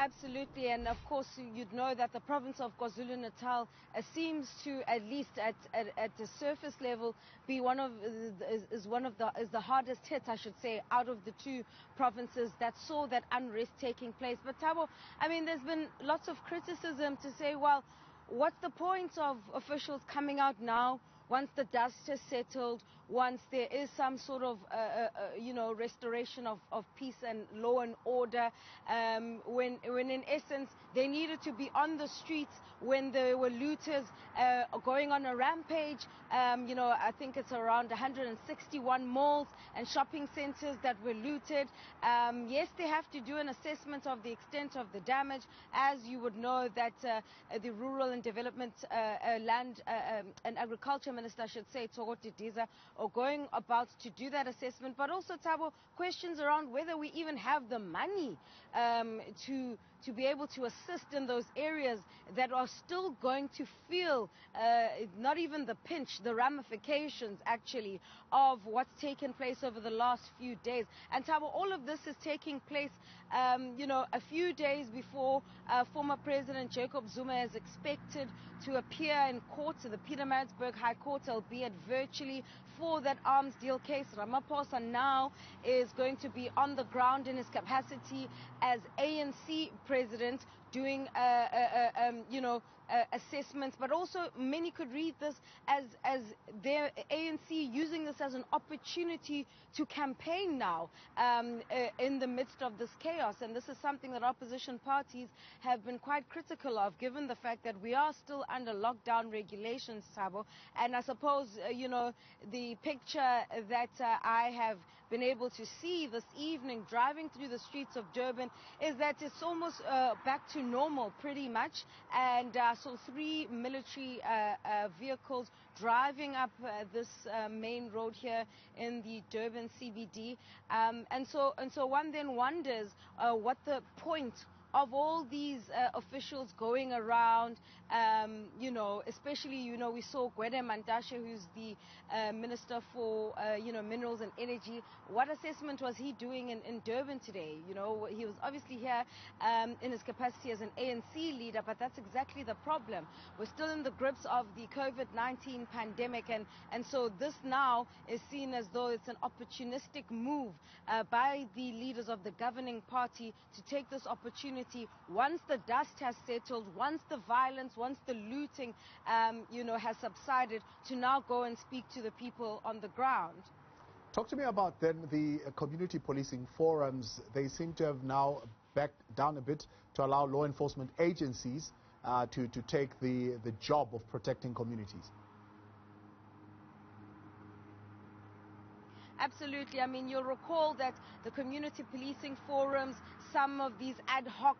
Absolutely, and of course you'd know that the province of KwaZulu-Natal seems to, at least at the surface level, be is the hardest hit, I should say, out of the two provinces that saw that unrest taking place. But Thabo, I mean, there's been lots of criticism to say, well, what's the point of officials coming out now once the dust has settled, once there is some sort of, restoration of peace and law and order, when in essence they needed to be on the streets when there were looters going on a rampage. I think it's around 161 malls and shopping centers that were looted. Yes, they have to do an assessment of the extent of the damage. As you would know that the Rural and Development Land and Agriculture Minister, I should say, Tokoti Diza, are going about to do that assessment. But also, Thabo, questions around whether we even have the money to be able to assist in those areas that are still going to feel not even the pinch, the ramifications actually of what's taken place over the last few days. And Thabo, all of this is taking place a few days before former President Jacob Zuma is expected to appear in court, to the Pietermaritzburg High Court, albeit virtually, for that arms deal case. Ramaphosa now is going to be on the ground in his capacity as ANC president, doing assessments, but also many could read this as their ANC using this as an opportunity to campaign now in the midst of this chaos. And this is something that opposition parties have been quite critical of, given the fact that we are still under lockdown regulations, Thabo. And I suppose the picture that I have been able to see this evening driving through the streets of Durban is that it's almost back to normal pretty much. And so 3 military vehicles driving up this main road here in the Durban CBD. And so one then wonders what the point of all these officials going around, especially, we saw Gwede Mantashe, who's the Minister for, Minerals and Energy. What assessment was he doing in Durban today? He was obviously here in his capacity as an ANC leader, but that's exactly the problem. We're still in the grips of the COVID-19 pandemic, and so this now is seen as though it's an opportunistic move by the leaders of the governing party to take this opportunity once the dust has settled, once the violence, once the looting, has subsided, to now go and speak to the people on the ground. Talk to me about then the community policing forums. They seem to have now backed down a bit to allow law enforcement agencies to take the job of protecting communities. Absolutely. I mean, you'll recall that the community policing forums, some of these ad hoc,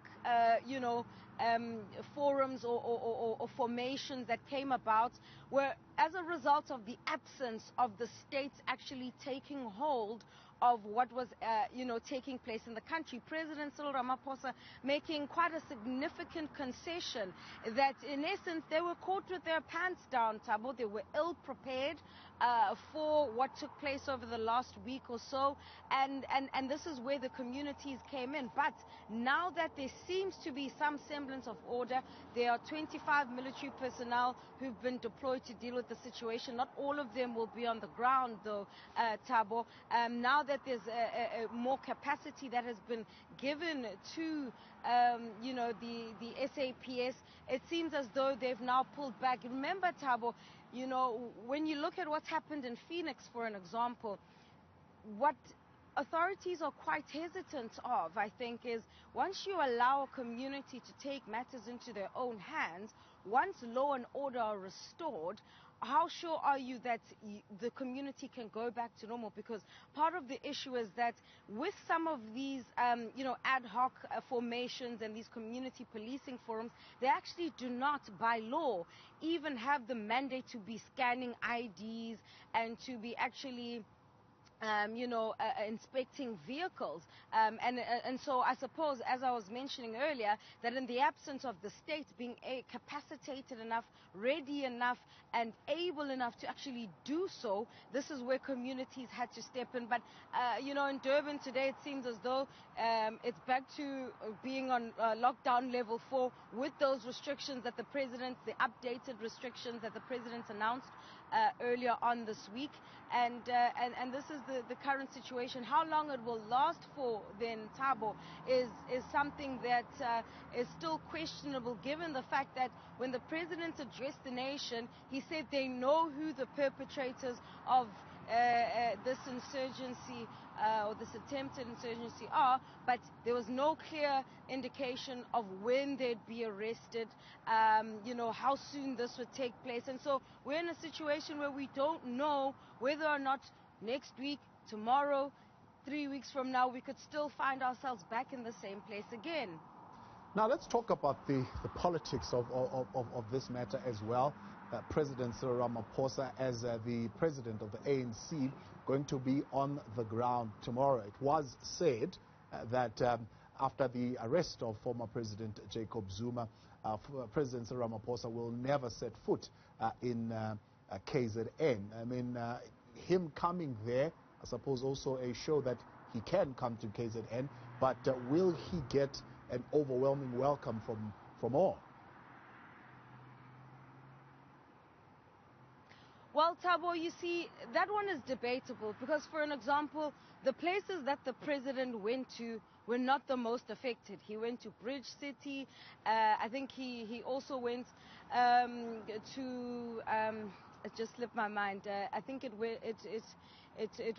forums or formations that came about were as a result of the absence of the states actually taking hold of what was, taking place in the country. President Cyril Ramaphosa making quite a significant concession that, in essence, they were caught with their pants down, Thabo. They were ill prepared for what took place over the last week or so, and this is where the communities came in. But now that there seems to be some semblance of order, there are 25 military personnel who've been deployed to deal with the situation. Not all of them will be on the ground, though, Thabo. Now that there's more capacity that has been given to the SAPS, it seems as though they've now pulled back. Remember, Thabo, when you look at what's happened in Phoenix, for an example, what authorities are quite hesitant of, I think, is once you allow a community to take matters into their own hands, once law and order are restored, how sure are you that the community can go back to normal? Because part of the issue is that with some of these, ad hoc formations and these community policing forums, they actually do not, by law, even have the mandate to be scanning IDs and to be actually inspecting vehicles. And so I suppose, as I was mentioning earlier, that in the absence of the state being capacitated enough, ready enough, and able enough to actually do so, this is where communities had to step in. But, in Durban today, it seems as though it's back to being on lockdown level 4 with those restrictions that the updated restrictions that the president announced earlier on this week. And this is the current situation. How long it will last for then, Thabo, is something that is still questionable, given the fact that when the president addressed the nation, he said they know who the perpetrators of this insurgency or this attempted insurgency are, but there was no clear indication of when they'd be arrested, how soon this would take place. And so we're in a situation where we don't know whether or not next week, tomorrow, 3 weeks from now, we could still find ourselves back in the same place again. Now let's talk about the politics of this matter as well. President Cyril Ramaphosa, as the president of the ANC, going to be on the ground tomorrow. It was said that after the arrest of former President Jacob Zuma, President Cyril Ramaphosa will never set foot in KZN. I mean, him coming there, I suppose, also a show that he can come to KZN, but will he get an overwhelming welcome from all? Well, Thabo, you see, that one is debatable because, for an example, the places that the president went to were not the most affected. He went to Bridge City. I think he also went to it just slipped my mind. I think it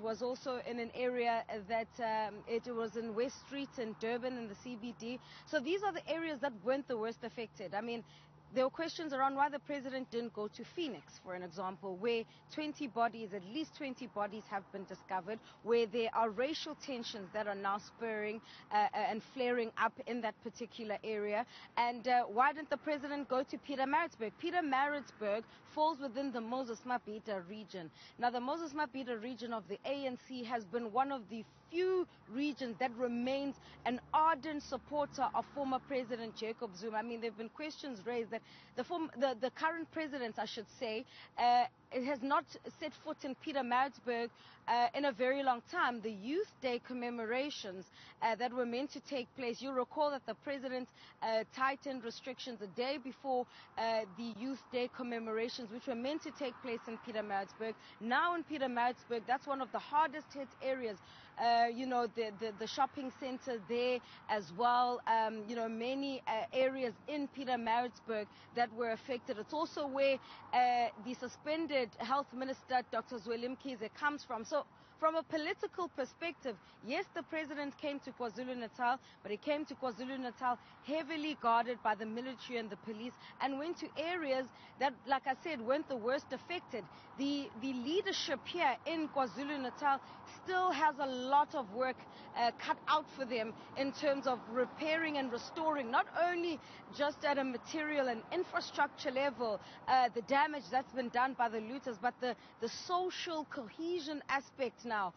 was also in an area that it was in West Street in Durban in the CBD. So these are the areas that weren't the worst affected. I mean, there were questions around why the president didn't go to Phoenix, for an example, where at least 20 bodies have been discovered, where there are racial tensions that are now spurring and flaring up in that particular area. And why didn't the president go to Pietermaritzburg? Pietermaritzburg falls within the Moses Mabhida region. Now, the Moses Mabhida region of the ANC has been one of the few regions that remains an ardent supporter of former President Jacob Zuma. I mean, there have been questions raised that the current president, I should say, it has not set foot in Pietermaritzburg in a very long time. The Youth Day commemorations that were meant to take place, you'll recall that the president tightened restrictions the day before the Youth Day commemorations, which were meant to take place in Pietermaritzburg. Now in Pietermaritzburg, that's one of the hardest hit areas. The shopping center there as well, many areas in Pietermaritzburg that were affected. It's also where the suspended Health Minister, Dr. Zweli Mkhize, comes from. So from a political perspective, yes, the president came to KwaZulu-Natal, but he came to KwaZulu-Natal heavily guarded by the military and the police, and went to areas that, like I said, weren't the worst affected. The leadership here in KwaZulu-Natal still has a lot of work cut out for them in terms of repairing and restoring, not only just at a material and infrastructure level, the damage that's been done by the looters, but the social cohesion aspect now,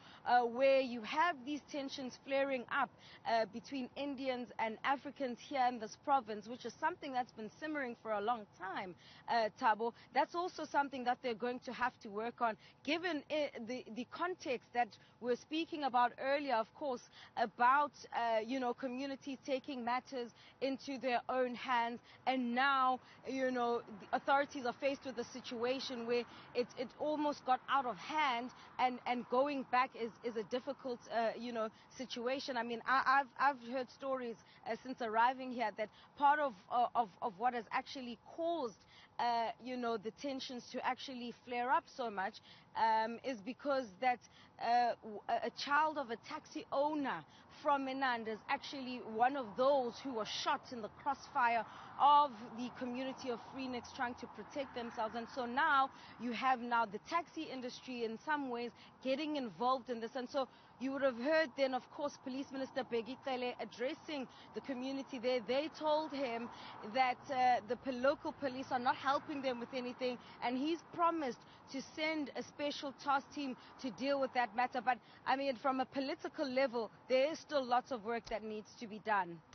where you have these tensions flaring up between Indians and Africans here in this province, which is something that's been simmering for a long time, Thabo. That's also something that they're going to have to work on, given the context that we're speaking about earlier, of course, about communities taking matters into their own hands. And now, the authorities are faced with a situation where it almost got out of hand, and going back is a difficult situation. I mean, I've heard stories since arriving here that part of what has actually caused the tensions to actually flare up so much is because that a child of a taxi owner from Menanda is actually one of those who were shot in the crossfire of the community of Phoenix trying to protect themselves. And so now you have the taxi industry in some ways getting involved in this. And so You would have heard then, of course, Police Minister Begitele addressing the community there. They told him that the local police are not helping them with anything, and he's promised to send a special task team to deal with that matter. But I mean, from a political level, there is still lots of work that needs to be done.